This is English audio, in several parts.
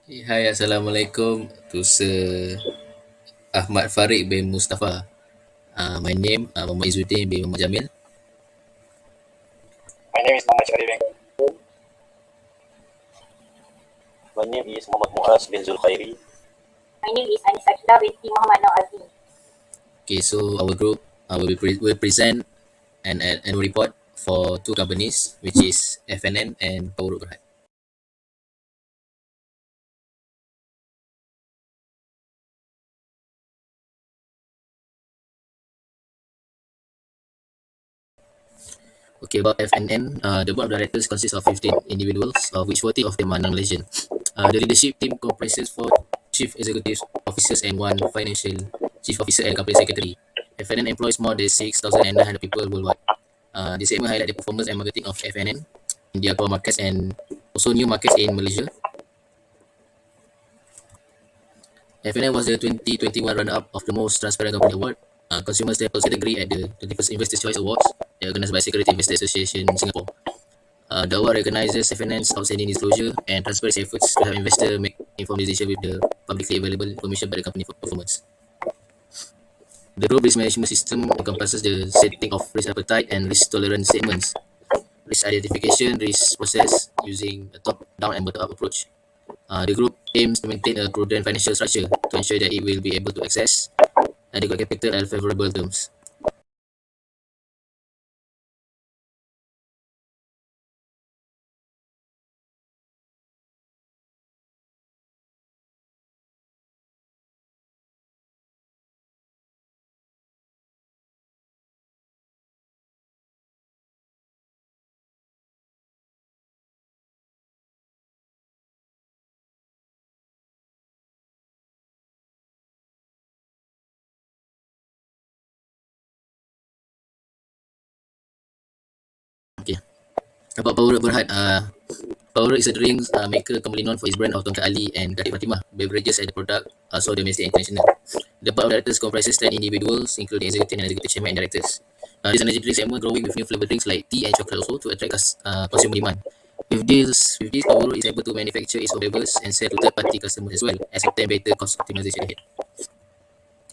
Hai, Assalamualaikum to Sir Ahmad Farid bin Mustafa. My name Muhammad Izzuddin bin Muhammad Jamil. My name is Muhammad Syarif bin Qasim. My name is Muhammad Muaz bin Zulkhairi. My name is Anisakila binti Muhammad Noor Azmi. Okay, so our group will present an annual report for two companies, which is FNN and Power Berhad. Okay, about FNN, the board of directors consists of 15 individuals, of which 40 of them are non-Malaysian. The leadership team comprises four chief executive officers and one financial chief officer and company secretary. FNN employs more than 6,900 people worldwide. The segment highlight the performance and marketing of FNN in their core markets and also new markets in Malaysia. FNN was the 2021 runner-up of the most transparent company award, consumer staples category at the 21st Investors' Choice Awards, organized by Security Investor Association Singapore. The award recognizes FNN's outstanding disclosure and transparency efforts to help investors make informed decisions with the publicly available information about the company performance. The group risk management system encompasses the setting of risk appetite and risk tolerance statements, risk identification, risk process using a top-down and bottom-up approach. The group aims to maintain a prudent financial structure to ensure that it will be able to access adequate capital at favorable terms. Okay. About Power Berhad, Power is a drinks maker commonly known for its brand of Tongkat Ali and Kadik Fatimah beverages and the product are sold domestic and international. The board of directors comprises 10 individuals, including executive and executive chairman and directors. This energy drink segment growing with new flavor drinks like tea and chocolate also to attract consumer demand. With this, Power is able to manufacture its own flavors and sell to third-party customers as well, as obtain better cost optimization ahead.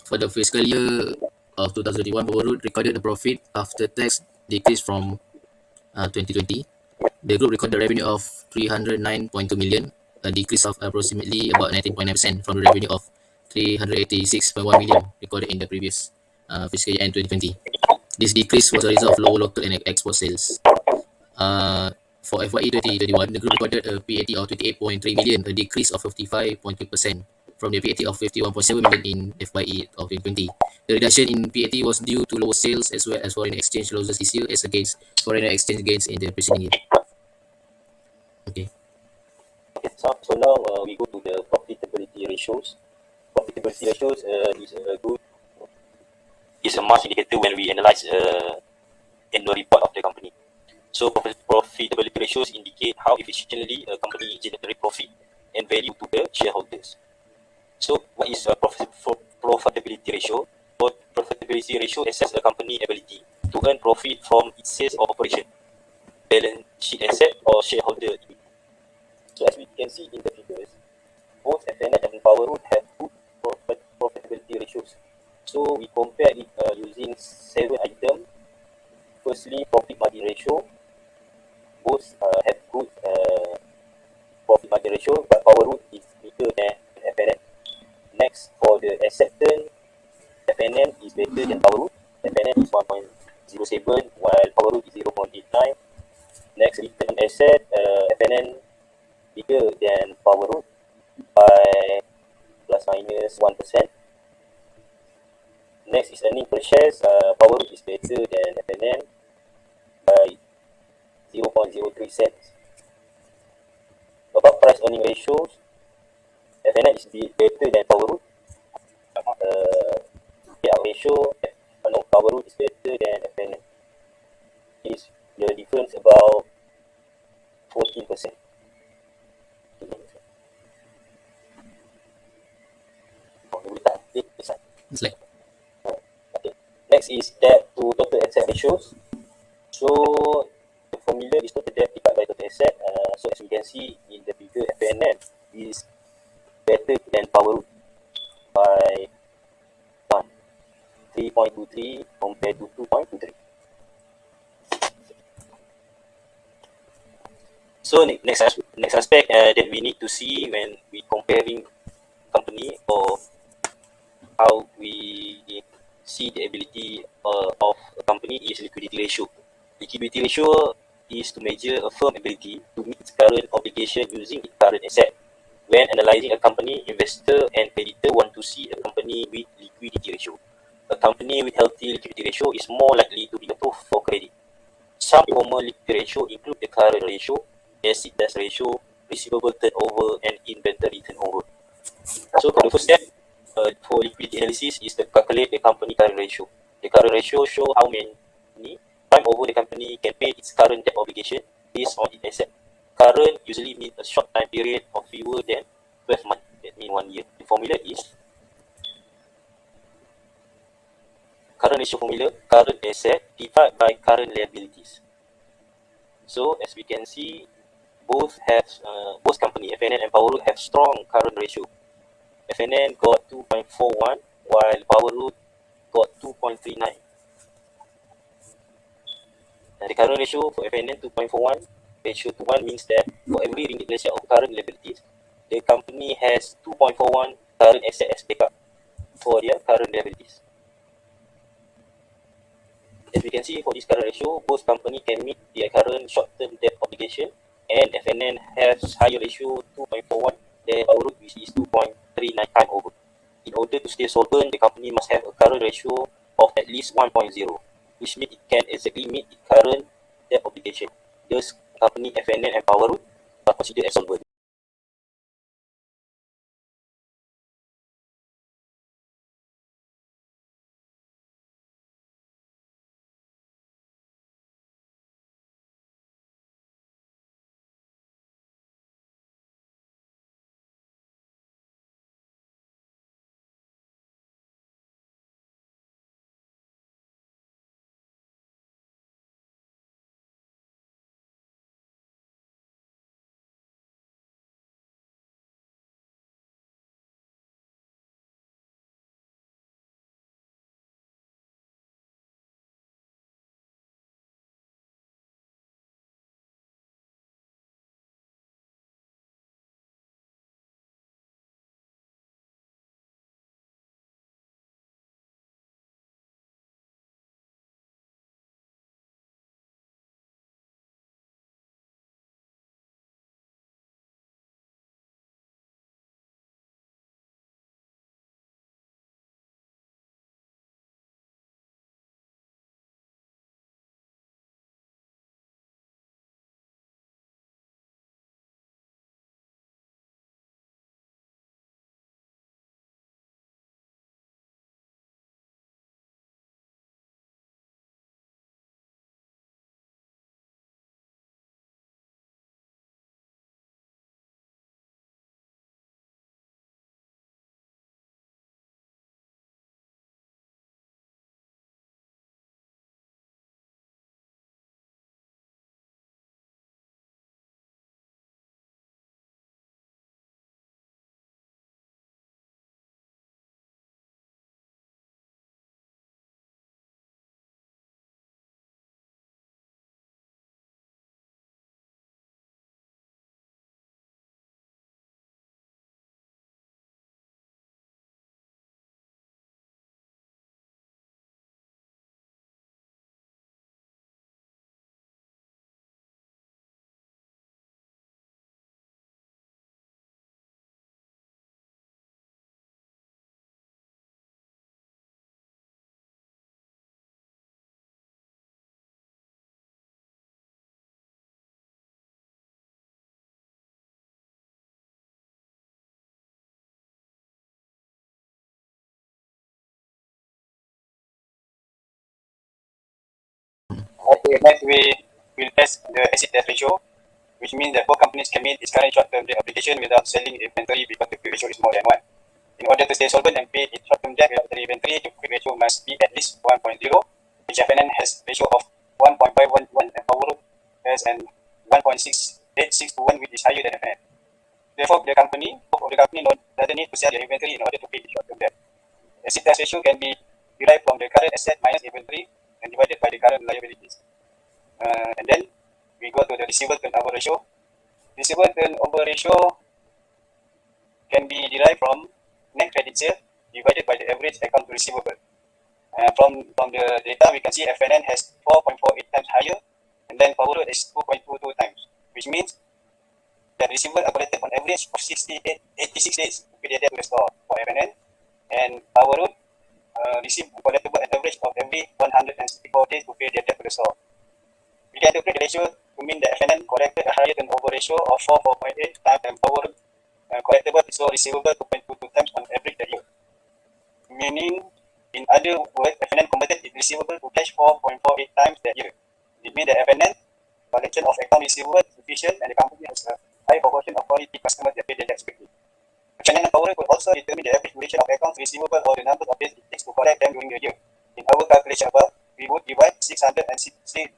For the fiscal year of 2021, Power recorded a profit after tax decrease from 2020. The group recorded revenue of 309.2 million, a decrease of approximately about 19.9% from the revenue of 386.1 million recorded in the previous fiscal year end 2020. This decrease was a result of lower local and export sales. Uh, for FYE 2021, the group recorded a PAT of 28.3 million, a decrease of 55.2% from the PAT of 51.7 million in FYE of 2020. The reduction in PAT was due to lower sales as well as foreign exchange losses this year as against foreign exchange gains in the preceding year. Okay. Okay, so now we go to the profitability ratios. Profitability ratios is a must indicator when we analyze annual report of the company. So profitability ratios indicate how efficiently a company generates profit and value to the shareholders. So what is a profitability ratio? Profitability ratio assesses a company ability to earn profit from its sales or operation, balance sheet asset or shareholder equity. So as we can see in the figures, both FNN and Powerwood have good profitability ratios. So we compare it using 7 items. Firstly, profit margin ratio. Both have good profit margin ratio, but Powerwood is bigger than FNN. Next, for the asset turn, FNN is better than Powerwood. FNN is 1.07, while Powerwood is 0.89. Next, return on asset, FNN bigger than Powerwood by plus minus 1%. Next is earning per shares. Powerwood is better than FNN by 0.03 cents. About price earning ratios, FNN is better than Powerwood. Payout ratio, no, Powerwood is better than FNN. Is the difference about 14%. It's like Okay. Next is debt to total asset ratios. So the formula is total debt divided by total asset. So as we can see in the figure, FNN is better than Power by 1, 3.23 compared to 2.23. So next aspect that we need to see when we comparing company, or how we see the ability of a company, is liquidity ratio. Liquidity ratio is to measure a firm ability to meet its current obligation using its current asset. When analyzing a company, investor and creditor want to see a company with liquidity ratio. A company with healthy liquidity ratio is more likely to be approved for credit. Some formal liquidity ratio include the current ratio, asset base ratio, receivable turnover, and inventory turnover. So for the first step, for liquidity analysis, is to calculate the company current ratio. The current ratio show how many time over the company can pay its current debt obligation based on its asset. Current usually means a short time period of fewer than 12 months. That means 1 year. The formula is current ratio formula: current asset divided by current liabilities. So as we can see, both company FNN and Power have strong current ratio. FNN got 2.41 while Power got 2.39. And the current ratio for FNN 2.41 ratio to 1 means that for every ringgit Malaysia of current liabilities, the company has 2.41 current asset as backup for their current liabilities. As we can see, for this current ratio, both company can meet their current short-term debt obligation, and FNN has higher ratio 2.41 than Power, which is 2.39 times over. In order to stay solvent, the company must have a current ratio of at least 1.0, which means it can exactly meet its current debt obligation. Thus, company FNN and Power are considered as solvent. Okay, next we will test the asset debt ratio, which means that both companies can meet its current short-term debt obligation without selling the inventory because the quick ratio is more than 1. In order to stay solvent and pay its short-term debt without selling inventory, the quick ratio must be at least 1.0, which FNN has ratio of 1.511 and Power has an 1.686 to 1, which is higher than FNN. Therefore, both of the company the need to sell their inventory in order to pay the short-term debt. Asset turn ratio can be derived from the current asset minus inventory and divided by the current liabilities. And then we go to the receivable turnover ratio. Receivable turnover ratio can be derived from net credit sale divided by the average account receivable. From the data, we can see FNN has 4.48 times higher, and then Power Road is 2.22 times, which means that receivable are collected on average of 86 days to pay their debt to the store for FNN, and Power Road receive collectible an average of every 164 days to pay their debt to the store. We can interpret the ratio to mean that FNN collected a higher turnover ratio of 4.8 times and Power Road collectible so receivable 2.22 times on average that year. Meaning, in other words, FNN converted its receivable to cash 4.48 times that year. It means that FNN collection of account receivable is sufficient and the company has a high proportion of quality customers that pay their debts quickly. FNN and Power could also determine the average duration of accounts receivable or the number of days it takes to collect them during the year. In our calculation above, we would divide 365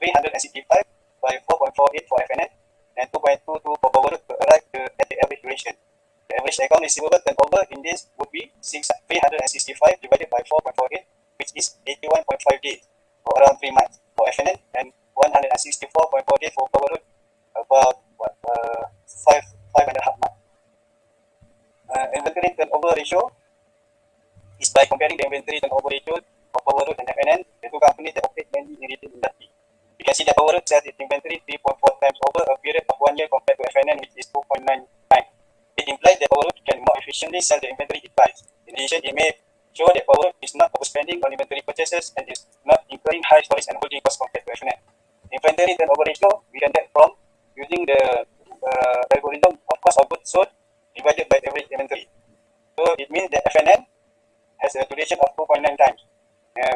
by 4.48 for FNN and 2.22 for Power to arrive at the average duration. The average account receivable turnover in this would be 365 divided by 4.48, which is 81.5 days, or around 3 months for FNN, and 164.4 days for Power about 5.5 months. Inventory turnover ratio is by comparing the inventory turnover ratio of Power and FNN, the two companies that operate mainly in retail industry. You can see that Power sells its inventory 3.4 times over a period of 1 year compared to FNN, which is 2.9 times. It implies that Power can more efficiently sell the inventory it buys. In addition, it may show that Power is not overspending on inventory purchases and is not incurring high storage and holding costs compared to FNN. Inventory turnover ratio we can get from using the algorithm of cost of goods sold divided by average inventory. So it means that FNN has a duration of 2.9 times,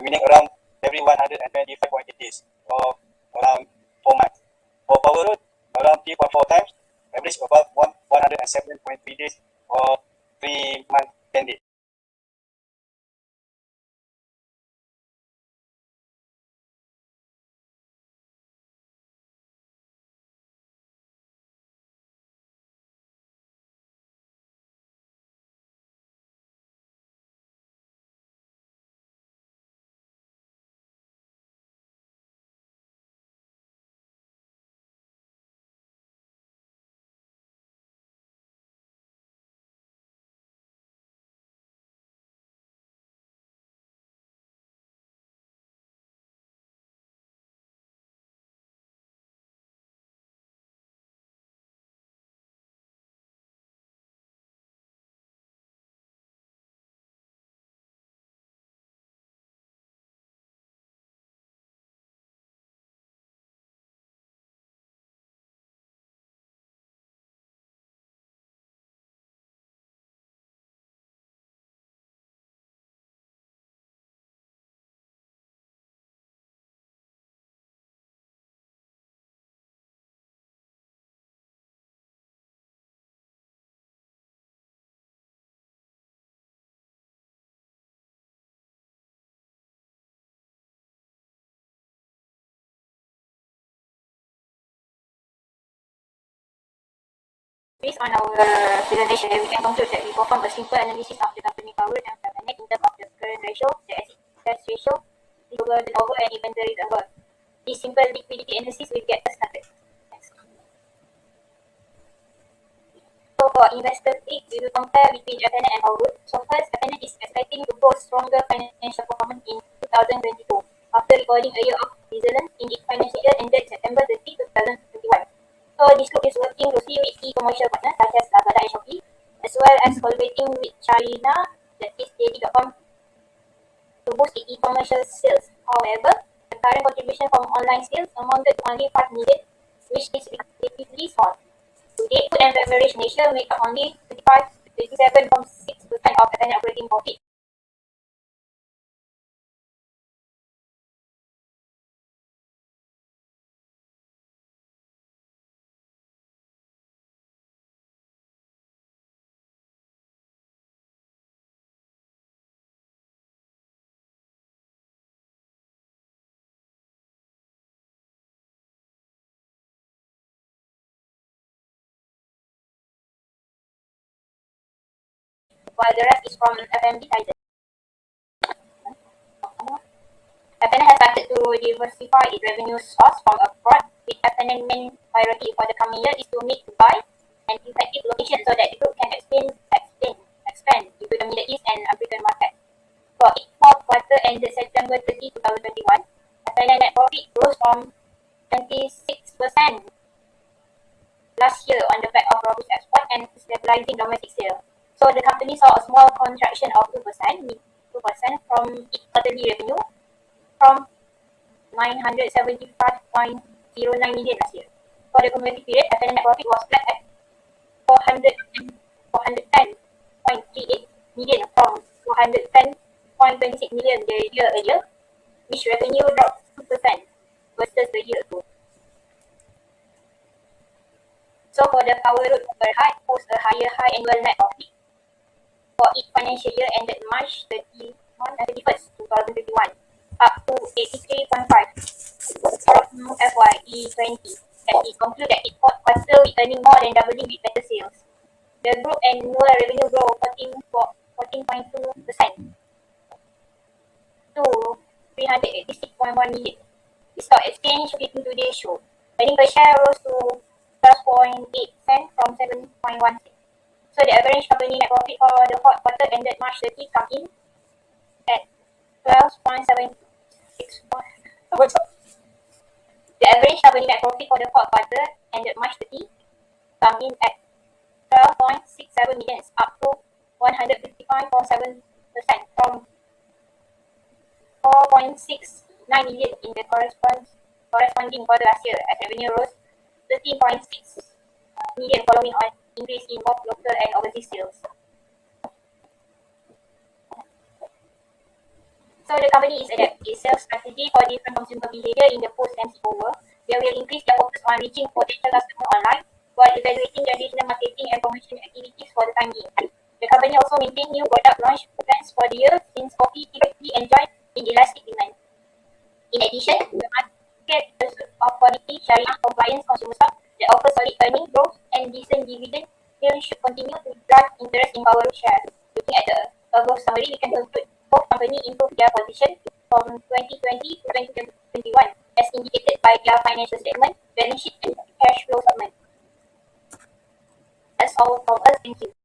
meaning around every 125.8 days, or around 4 months. For Power Road, around 3.4 times, average about 107.3 days, or 3 months, 10 days. Based on our presentation, we can conclude that we perform a simple analysis of the company Power and FNN in terms of the current ratio, the asset test ratio, receivable turnover, and inventory turnover. This simple liquidity analysis will get us started. Next. So for investor pick, we will compare between FNN and Power. So first, FNN is expecting to post stronger financial performance in 2022 after recording a year of resilience in its financial year ended September 30, 2021. So this group is working closely with key commercial partners such as Lazada and Shopee, as well as collaborating with China, that is JD.com, to boost the e-commerce sales. However, the current contribution from online sales amounted to only 5 million, which is relatively small. Today, food and beverage in Asia make up only 25 to 27.6% of the operating profit. while the rest is from F&B titles. F&N has started to diversify its revenue source from abroad, with F&N main priority for the coming year is to meet Dubai and effective location so that the group can expand into the Middle East and African market. For its fourth quarter ended September 30, 2021, F&N net profit rose from 26% last year on the back of robust export and stabilizing domestic sales. So the company saw a small contraction of 2% from its quarterly revenue from 975.09 million last year. For the cumulative period, F&N net profit was flat at 410.38 million from 410.26 million the year earlier, which revenue dropped 2% versus the year ago. So for the Power Road, Berhad posts a higher high annual net profit for its financial year ended March 31st, 2021, up to 83.5 from FYE20, as it concluded its fourth quarter with earning more than doubling with better sales. The group annual revenue grew 14.2% to 386.1 million. The stock exchange flipping today's show. Earnings per share rose to 12.8 cents from 7.1 cents. So the average company net profit for the fourth quarter ended March 30 come in at 12.76. The average company net profit for the fourth quarter ended March 30 come in at 12.67 million, up to 155.7% from 4.69 million in the corresponding quarter last year, as revenue rose 13.6 million following an increase in both local and overseas sales. So the company is adapting its sales strategy for different consumer behavior in the post-MCO world. They will increase their focus on reaching potential customers online while evaluating traditional marketing and promotion activities for the time being. The company also maintained new product launch plans for the year since coffee typically enjoys inelastic demand. In addition, the market pursuit of quality Sharia compliance consumer stock that offers solid earning growth and decent dividend yield should continue to drive interest in Power Road shares. Looking at the above summary, we can conclude both companies improved their position from 2020 to 2021 as indicated by their financial statement, balance sheet and cash flow statement. That's all from us. Thank you.